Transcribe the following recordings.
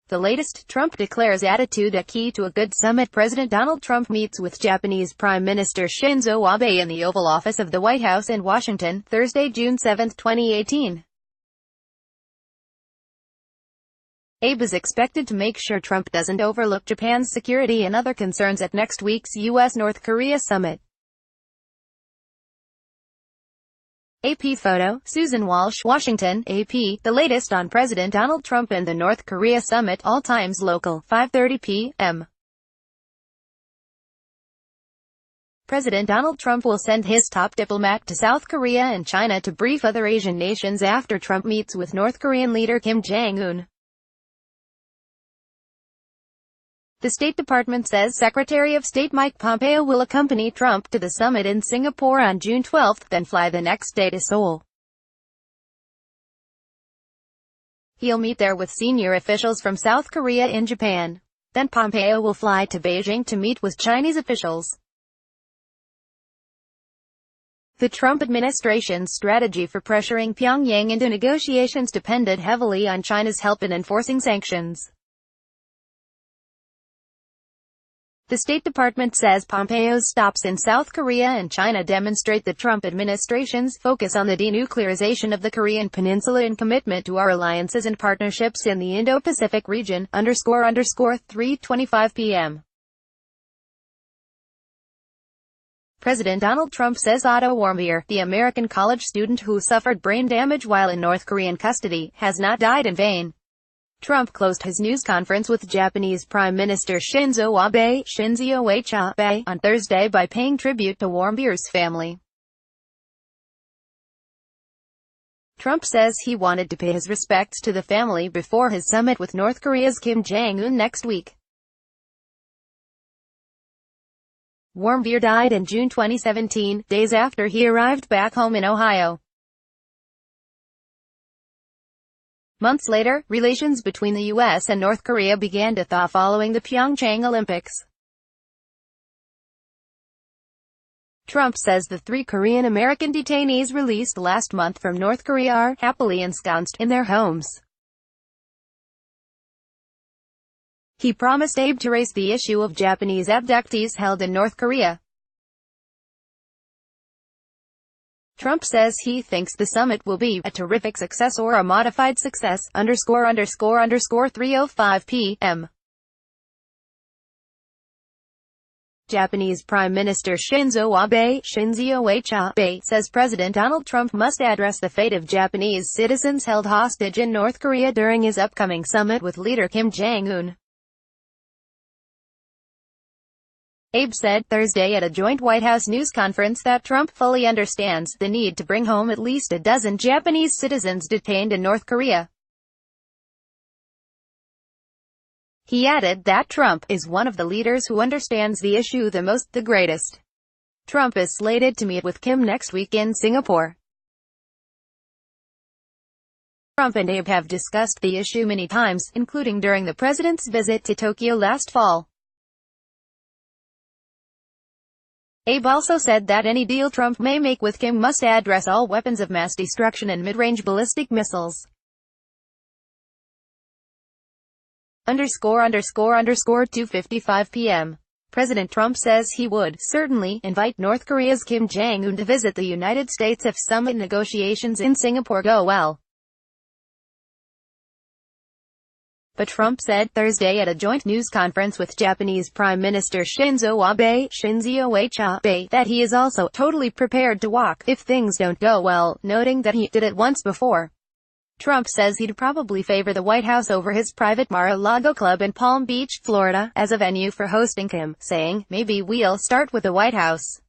The latest, Trump declares attitude a key to a good summit. President Donald Trump meets with Japanese Prime Minister Shinzo Abe in the Oval Office of the White House in Washington, Thursday, June 7, 2018. Abe is expected to make sure Trump doesn't overlook Japan's security and other concerns at next week's U.S.-North Korea summit. AP photo, Susan Walsh, Washington, AP. The latest on President Donald Trump and the North Korea summit, all times local, 5:30 p.m. President Donald Trump will send his top diplomat to South Korea and China to brief other Asian nations after Trump meets with North Korean leader Kim Jong-un. The State Department says Secretary of State Mike Pompeo will accompany Trump to the summit in Singapore on June 12, then fly the next day to Seoul. He'll meet there with senior officials from South Korea and Japan. Then Pompeo will fly to Beijing to meet with Chinese officials. The Trump administration's strategy for pressuring Pyongyang into negotiations depended heavily on China's help in enforcing sanctions. The State Department says Pompeo's stops in South Korea and China demonstrate the Trump administration's focus on the denuclearization of the Korean Peninsula and commitment to our alliances and partnerships in the Indo-Pacific region, _3:25 p.m. President Donald Trump says Otto Warmbier, the American college student who suffered brain damage while in North Korean custody, has not died in vain. Trump closed his news conference with Japanese Prime Minister Shinzo Abe on Thursday by paying tribute to Warmbier's family. Trump says he wanted to pay his respects to the family before his summit with North Korea's Kim Jong-un next week. Warmbier died in June 2017, days after he arrived back home in Ohio. Months later, relations between the U.S. and North Korea began to thaw following the Pyeongchang Olympics. Trump says the 3 Korean-American detainees released last month from North Korea are happily ensconced in their homes. He promised Abe to raise the issue of Japanese abductees held in North Korea. Trump says he thinks the summit will be a terrific success or a modified success, _3:05 p.m. Japanese Prime Minister Shinzo Abe says President Donald Trump must address the fate of Japanese citizens held hostage in North Korea during his upcoming summit with leader Kim Jong-un. Abe said Thursday at a joint White House news conference that Trump fully understands the need to bring home at least a dozen Japanese citizens detained in North Korea. He added that Trump is one of the leaders who understands the issue the most, the greatest. Trump is slated to meet with Kim next week in Singapore. Trump and Abe have discussed the issue many times, including during the president's visit to Tokyo last fall. Abe also said that any deal Trump may make with Kim must address all weapons of mass destruction and mid-range ballistic missiles. _2:55 p.m. President Trump says he would certainly invite North Korea's Kim Jong-un to visit the United States if summit negotiations in Singapore go well. But Trump said Thursday at a joint news conference with Japanese Prime Minister Shinzo Abe that he is also totally prepared to walk if things don't go well, noting that he did it once before. Trump says he'd probably favor the White House over his private Mar-a-Lago club in Palm Beach, Florida, as a venue for hosting Kim, saying, "Maybe we'll start with the White House."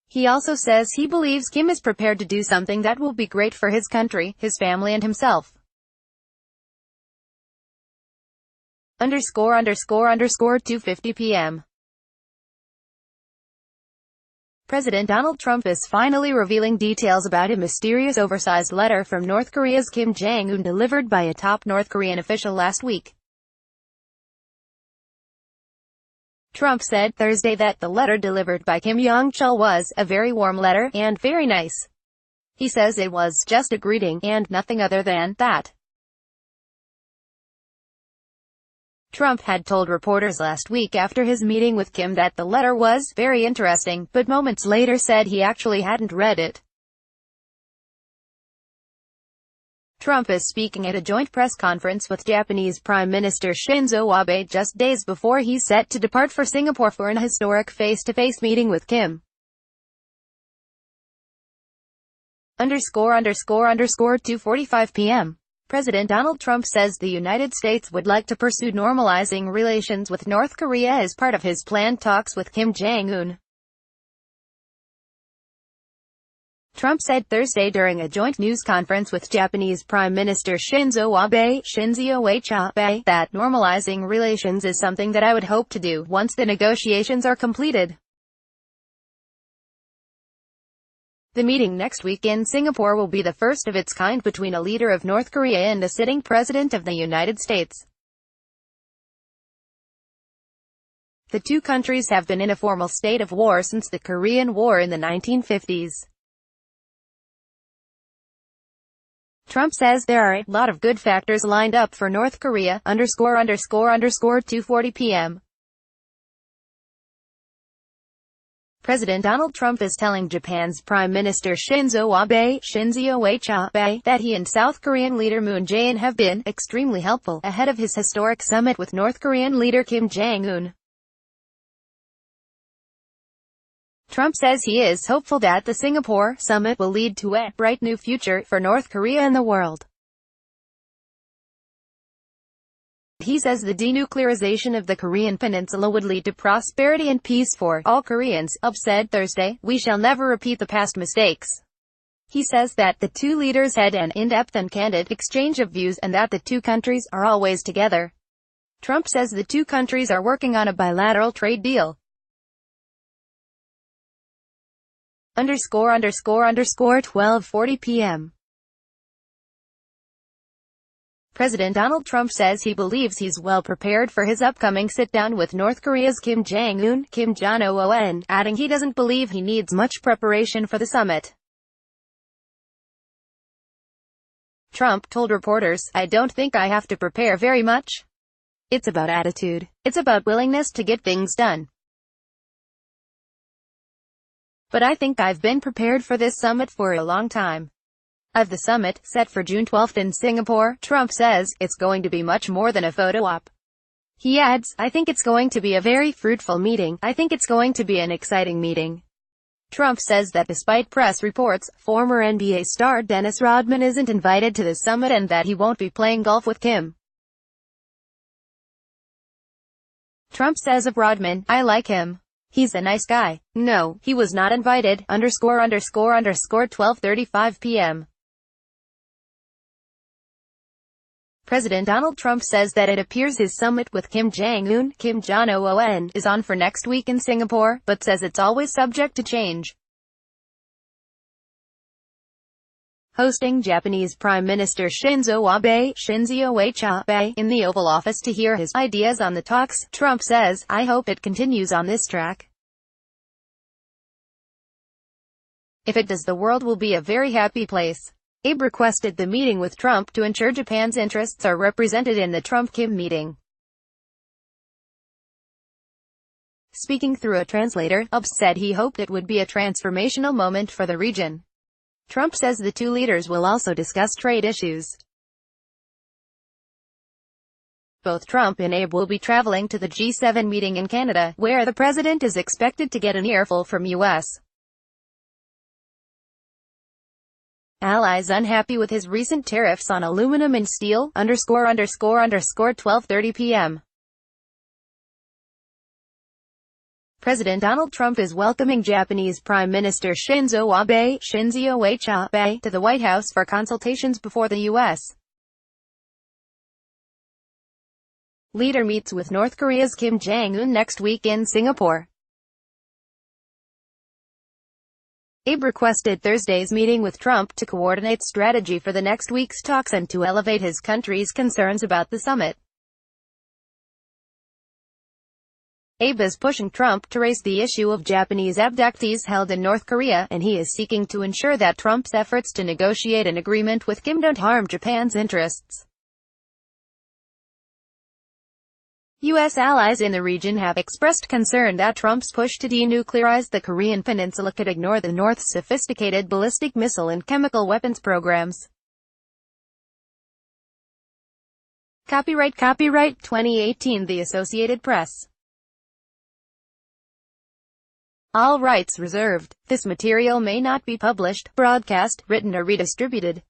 He also says he believes Kim is prepared to do something that will be great for his country, his family and himself. _2:50 p.m. President Donald Trump is finally revealing details about a mysterious oversized letter from North Korea's Kim Jong-un delivered by a top North Korean official last week. Trump said Thursday that the letter delivered by Kim Jong-chul was a very warm letter, and very nice. He says it was just a greeting, and nothing other than that. Trump had told reporters last week after his meeting with Kim that the letter was very interesting, but moments later said he actually hadn't read it. Trump is speaking at a joint press conference with Japanese Prime Minister Shinzo Abe just days before he's set to depart for Singapore for an historic face-to-face meeting with Kim. ____2:45 p.m. President Donald Trump says the United States would like to pursue normalizing relations with North Korea as part of his planned talks with Kim Jong-un. Trump said Thursday during a joint news conference with Japanese Prime Minister Shinzo Abe, that normalizing relations is something that I would hope to do once the negotiations are completed. The meeting next week in Singapore will be the first of its kind between a leader of North Korea and a sitting president of the United States. The two countries have been in a formal state of war since the Korean War in the 1950s. Trump says there are a lot of good factors lined up for North Korea, ____2:40 p.m. President Donald Trump is telling Japan's Prime Minister Shinzo Abe, that he and South Korean leader Moon Jae-in have been extremely helpful ahead of his historic summit with North Korean leader Kim Jong-un. Trump says he is hopeful that the Singapore summit will lead to a bright new future for North Korea and the world. He says the denuclearization of the Korean peninsula would lead to prosperity and peace for all Koreans. Abe said Thursday, "We shall never repeat the past mistakes." He says that the two leaders had an in-depth and candid exchange of views and that the two countries are always together. Trump says the two countries are working on a bilateral trade deal. ____12:40 p.m. President Donald Trump says he believes he's well prepared for his upcoming sit-down with North Korea's Kim Jong-un, adding he doesn't believe he needs much preparation for the summit. Trump told reporters, "I don't think I have to prepare very much. It's about attitude. It's about willingness to get things done. But I think I've been prepared for this summit for a long time." Of the summit, set for June 12 in Singapore, Trump says, "It's going to be much more than a photo op." He adds, "I think it's going to be a very fruitful meeting. I think it's going to be an exciting meeting." Trump says that despite press reports, former NBA star Dennis Rodman isn't invited to the summit and that he won't be playing golf with Kim. Trump says of Rodman, "I like him. He's a nice guy. No, he was not invited." ____12:35 p.m. President Donald Trump says that it appears his summit with Kim Jong-un, is on for next week in Singapore, but says it's always subject to change. Hosting Japanese Prime Minister Shinzo Abe, in the Oval Office to hear his ideas on the talks, Trump says, "I hope it continues on this track. If it does, the world will be a very happy place." Abe requested the meeting with Trump to ensure Japan's interests are represented in the Trump-Kim meeting. Speaking through a translator, Abe said he hoped it would be a transformational moment for the region. Trump says the two leaders will also discuss trade issues. Both Trump and Abe will be traveling to the G7 meeting in Canada, where the president is expected to get an earful from U.S. allies unhappy with his recent tariffs on aluminum and steel, ____12:30 p.m. President Donald Trump is welcoming Japanese Prime Minister Shinzo Abe, to the White House for consultations before the U.S. leader meets with North Korea's Kim Jong-un next week in Singapore. Abe requested Thursday's meeting with Trump to coordinate strategy for the next week's talks and to elevate his country's concerns about the summit. Abe is pushing Trump to raise the issue of Japanese abductees held in North Korea, and he is seeking to ensure that Trump's efforts to negotiate an agreement with Kim don't harm Japan's interests. U.S. allies in the region have expressed concern that Trump's push to denuclearize the Korean peninsula could ignore the North's sophisticated ballistic missile and chemical weapons programs. Copyright 2018 The Associated Press. All rights reserved. This material may not be published, broadcast, written or redistributed.